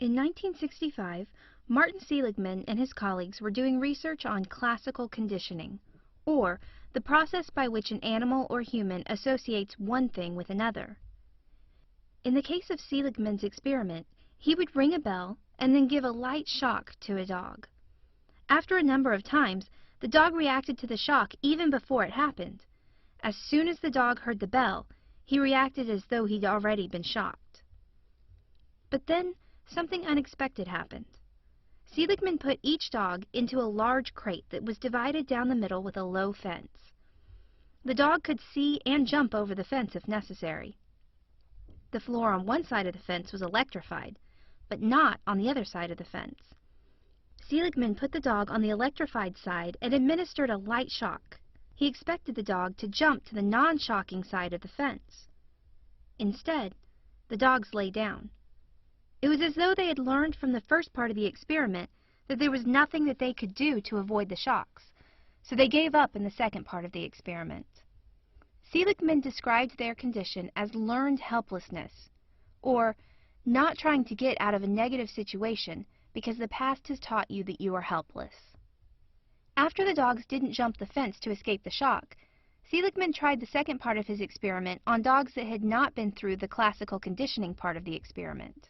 In 1965, Martin Seligman and his colleagues were doing research on classical conditioning, or the process by which an animal or human associates one thing with another. In the case of Seligman's experiment, he would ring a bell and then give a light shock to a dog. After a number of times, the dog reacted to the shock even before it happened. As soon as the dog heard the bell, he reacted as though he'd already been shocked. But then, something unexpected happened. Seligman put each dog into a large crate that was divided down the middle with a low fence. The dog could see and jump over the fence if necessary. The floor on one side of the fence was electrified, but not on the other side of the fence. Seligman put the dog on the electrified side and administered a light shock. He expected the dog to jump to the non-shocking side of the fence. Instead, the dogs lay down. It was as though they had learned from the first part of the experiment that there was nothing that they could do to avoid the shocks, so they gave up in the second part of the experiment. Seligman described their condition as learned helplessness, or not trying to get out of a negative situation because the past has taught you that you are helpless. After the dogs didn't jump the fence to escape the shock, Seligman tried the second part of his experiment on dogs that had not been through the classical conditioning part of the experiment.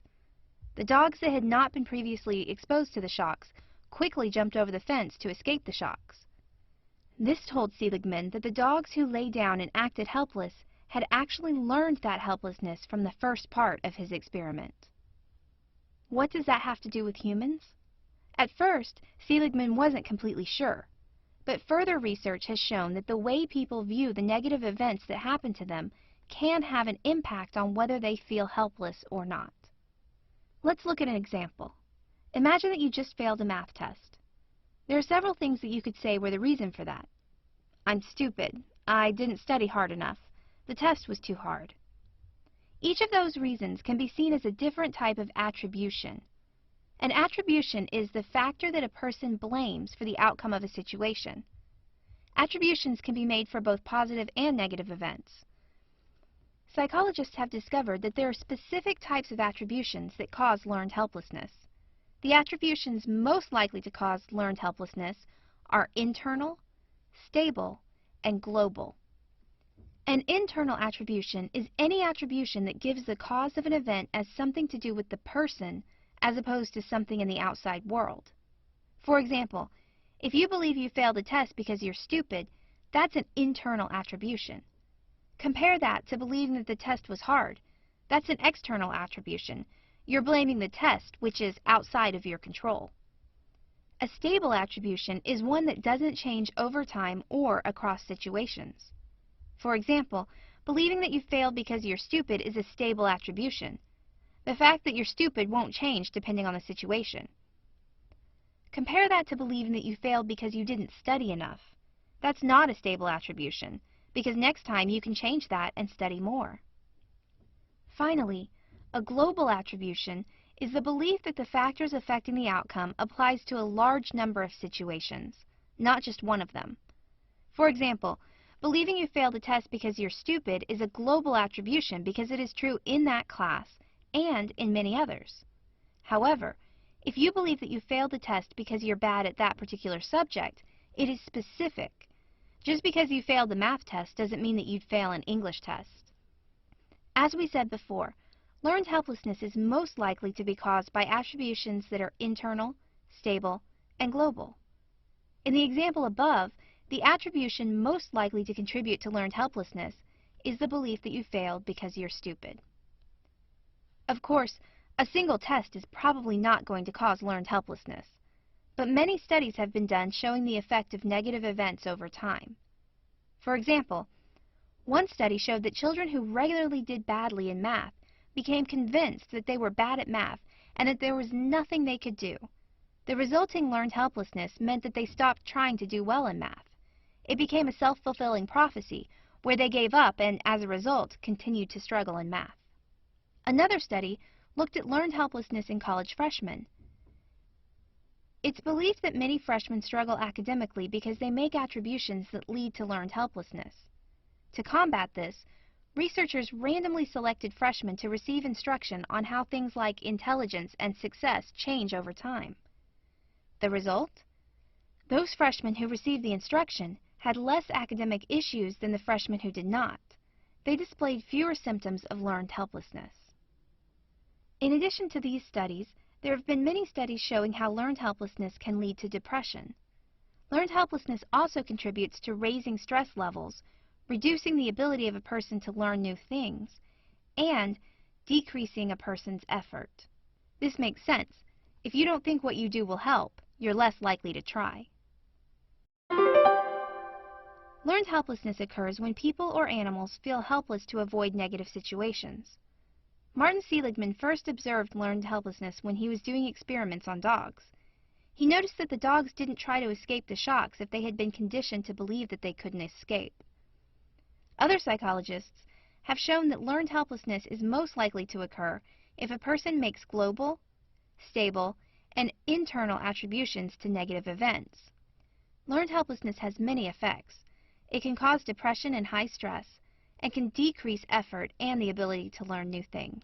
The dogs that had not been previously exposed to the shocks quickly jumped over the fence to escape the shocks. This told Seligman that the dogs who lay down and acted helpless had actually learned that helplessness from the first part of his experiment. What does that have to do with humans? At first, Seligman wasn't completely sure, but further research has shown that the way people view the negative events that happen to them can have an impact on whether they feel helpless or not. Let's look at an example. Imagine that you just failed a math test. There are several things that you could say were the reason for that. I'm stupid. I didn't study hard enough. The test was too hard. Each of those reasons can be seen as a different type of attribution. An attribution is the factor that a person blames for the outcome of a situation. Attributions can be made for both positive and negative events. Psychologists have discovered that there are specific types of attributions that cause learned helplessness. The attributions most likely to cause learned helplessness are internal, stable, and global. An internal attribution is any attribution that gives the cause of an event as something to do with the person as opposed to something in the outside world. For example, if you believe you failed a test because you're stupid, that's an internal attribution. Compare that to believing that the test was hard. That's an external attribution. You're blaming the test, which is outside of your control. A stable attribution is one that doesn't change over time or across situations. For example, believing that you failed because you're stupid is a stable attribution. The fact that you're stupid won't change depending on the situation. Compare that to believing that you failed because you didn't study enough. That's not a stable attribution, because next time you can change that and study more. Finally, a global attribution is the belief that the factors affecting the outcome applies to a large number of situations, not just one of them. For example, believing you failed a test because you're stupid is a global attribution because it is true in that class and in many others. However, if you believe that you failed the test because you're bad at that particular subject, it is specific. Just because you failed the math test doesn't mean that you'd fail an English test. As we said before, learned helplessness is most likely to be caused by attributions that are internal, stable, and global. In the example above, the attribution most likely to contribute to learned helplessness is the belief that you failed because you're stupid. Of course, a single test is probably not going to cause learned helplessness, but many studies have been done showing the effect of negative events over time. For example, one study showed that children who regularly did badly in math became convinced that they were bad at math and that there was nothing they could do. The resulting learned helplessness meant that they stopped trying to do well in math. It became a self-fulfilling prophecy where they gave up and, as a result, continued to struggle in math. Another study looked at learned helplessness in college freshmen. It's believed that many freshmen struggle academically because they make attributions that lead to learned helplessness. To combat this, researchers randomly selected freshmen to receive instruction on how things like intelligence and success change over time. The result? Those freshmen who received the instruction had less academic issues than the freshmen who did not. They displayed fewer symptoms of learned helplessness. In addition to these studies, there have been many studies showing how learned helplessness can lead to depression. Learned helplessness also contributes to raising stress levels, reducing the ability of a person to learn new things, and decreasing a person's effort. This makes sense. If you don't think what you do will help, you're less likely to try. Learned helplessness occurs when people or animals feel helpless to avoid negative situations. Martin Seligman first observed learned helplessness when he was doing experiments on dogs. He noticed that the dogs didn't try to escape the shocks if they had been conditioned to believe that they couldn't escape. Other psychologists have shown that learned helplessness is most likely to occur if a person makes global, stable, and internal attributions to negative events. Learned helplessness has many effects. It can cause depression and high stress, and can decrease effort and the ability to learn new things.